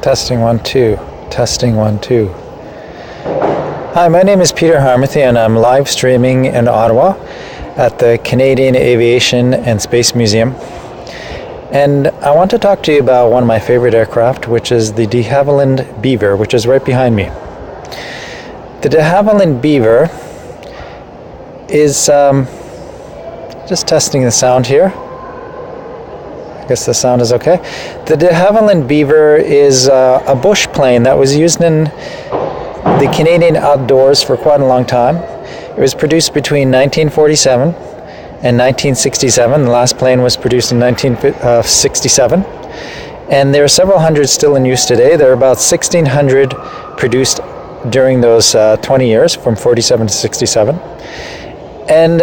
Testing 1 2. Testing 1 2. Hi, my name is Peter Harmathy, and I'm live streaming in Ottawa at the Canadian Aviation and Space Museum. And I want to talk to you about one of my favorite aircraft, which is the de Havilland Beaver, which is right behind me. The de Havilland Beaver is just testing the sound here. I guess the sound is okay. The de Havilland Beaver is a bush plane that was used in the Canadian outdoors for quite a long time. It was produced between 1947 and 1967. The last plane was produced in 1967. And there are several hundred still in use today. There are about 1,600 produced during those 20 years, from 47 to 67. And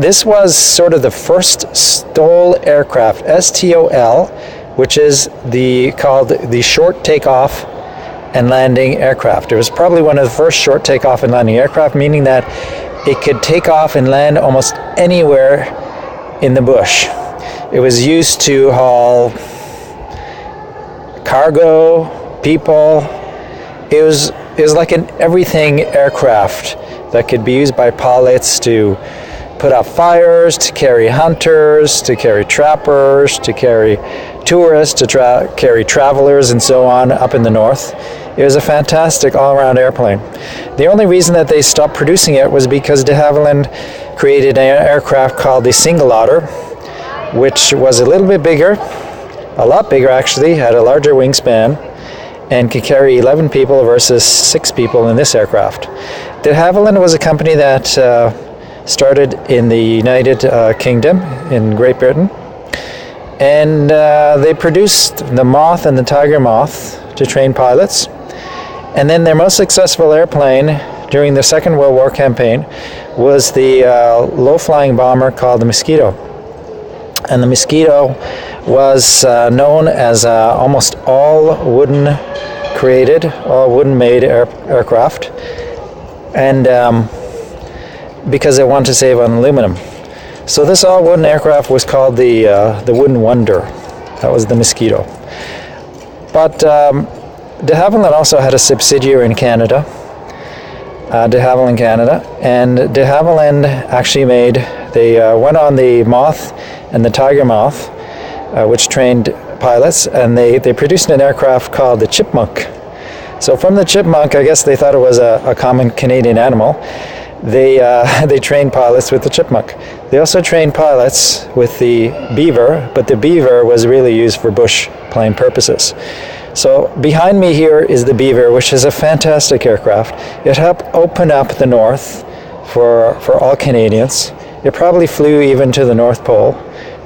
this was sort of the first STOL aircraft, STOL, which is called the short takeoff and landing aircraft. It was probably one of the first short takeoff and landing aircraft, meaning that it could take off and land almost anywhere in the bush. It was used to haul cargo, people. It was like an everything aircraft that could be used by pilots to put out fires, to carry hunters, to carry trappers, to carry tourists, to carry travelers and so on up in the north. It was a fantastic all-around airplane. The only reason that they stopped producing it was because de Havilland created an aircraft called the Single Otter, which was a little bit bigger, a lot bigger actually, had a larger wingspan, and could carry 11 people versus 6 people in this aircraft. De Havilland was a company that started in the United Kingdom, in Great Britain, and they produced the Moth and the Tiger Moth to train pilots. And then their most successful airplane during the Second World War campaign was the low-flying bomber called the Mosquito. And the Mosquito was known as almost all wooden-created, all wooden-made aircraft, and because they wanted to save on aluminum. So this all-wooden aircraft was called the Wooden Wonder. That was the Mosquito. But de Havilland also had a subsidiary in Canada, de Havilland Canada, and de Havilland actually they went on the Moth and the Tiger Moth, which trained pilots, and they produced an aircraft called the Chipmunk. So from the Chipmunk, I guess they thought it was a common Canadian animal. They trained pilots with the Chipmunk. They also trained pilots with the Beaver, but the Beaver was really used for bush plane purposes. So behind me here is the Beaver, which is a fantastic aircraft. It helped open up the north for all Canadians. It probably flew even to the North Pole.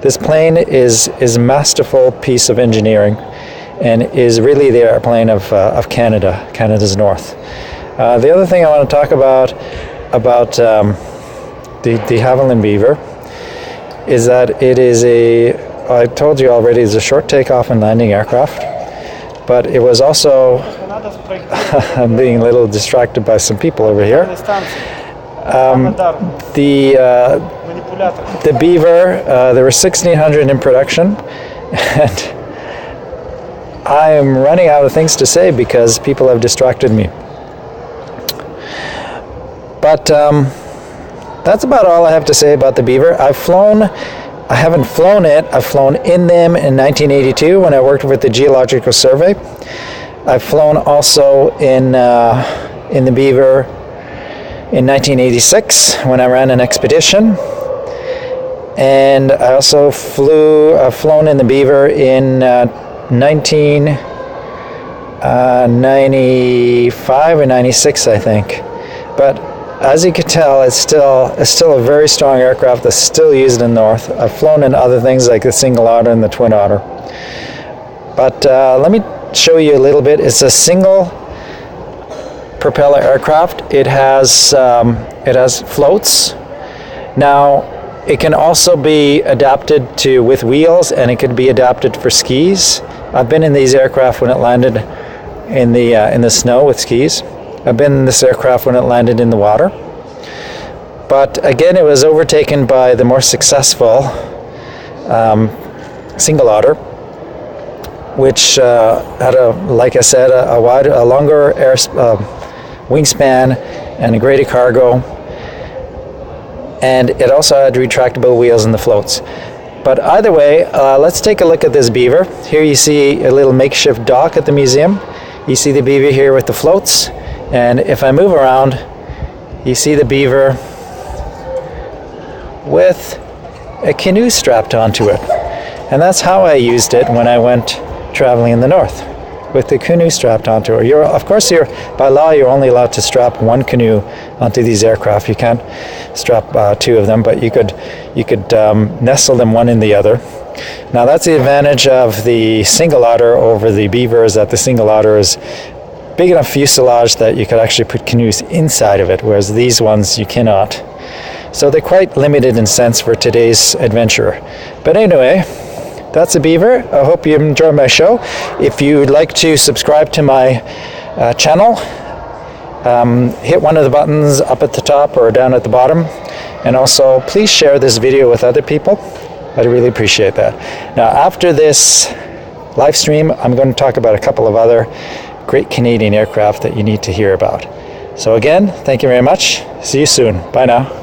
This plane is a masterful piece of engineering and is really the airplane of Canada, Canada's north. The other thing I want to talk about the Havilland Beaver is that it is I told you already, it's a short takeoff and landing aircraft, but it was also, I'm being a little distracted by some people over here. The Beaver, there were 1,600 in production, and I am running out of things to say because people have distracted me. But that's about all I have to say about the Beaver. I haven't flown it. I've flown in them in 1982 when I worked with the Geological Survey. I've flown also in the Beaver in 1986 when I ran an expedition. And I also flown in the Beaver in 1995 or 96, I think. But as you can tell, it's still a very strong aircraft that's still used in the north. I've flown in other things like the Single Otter and the Twin Otter. But let me show you a little bit. It's a single propeller aircraft. It has floats. Now, it can also be adapted with wheels, and it could be adapted for skis. I've been in these aircraft when it landed in the snow with skis. I've been in this aircraft when it landed in the water. But again, it was overtaken by the more successful Single Otter, which had like I said, a longer wingspan and a greater cargo, and it also had retractable wheels in the floats. But either way, let's take a look at this Beaver. Here you see a little makeshift dock at the museum. You see the Beaver here with the floats, and if I move around, you see the Beaver with a canoe strapped onto it. And that's how I used it when I went traveling in the north, with the canoe strapped onto it. Of course, by law, you're only allowed to strap one canoe onto these aircraft. You can't strap two of them, but you could nestle them one in the other. Now, that's the advantage of the single otter over the Beaver, is that the single otter is big enough fuselage that you could actually put canoes inside of it, whereas these ones you cannot. So they're quite limited in sense for today's adventurer. But anyway, that's a Beaver. I hope you enjoyed my show. If you'd like to subscribe to my channel, hit one of the buttons up at the top or down at the bottom. And also, please share this video with other people. I'd really appreciate that. Now, after this live stream, I'm going to talk about a couple of other great Canadian aircraft that you need to hear about. So again, thank you very much. See you soon. Bye now.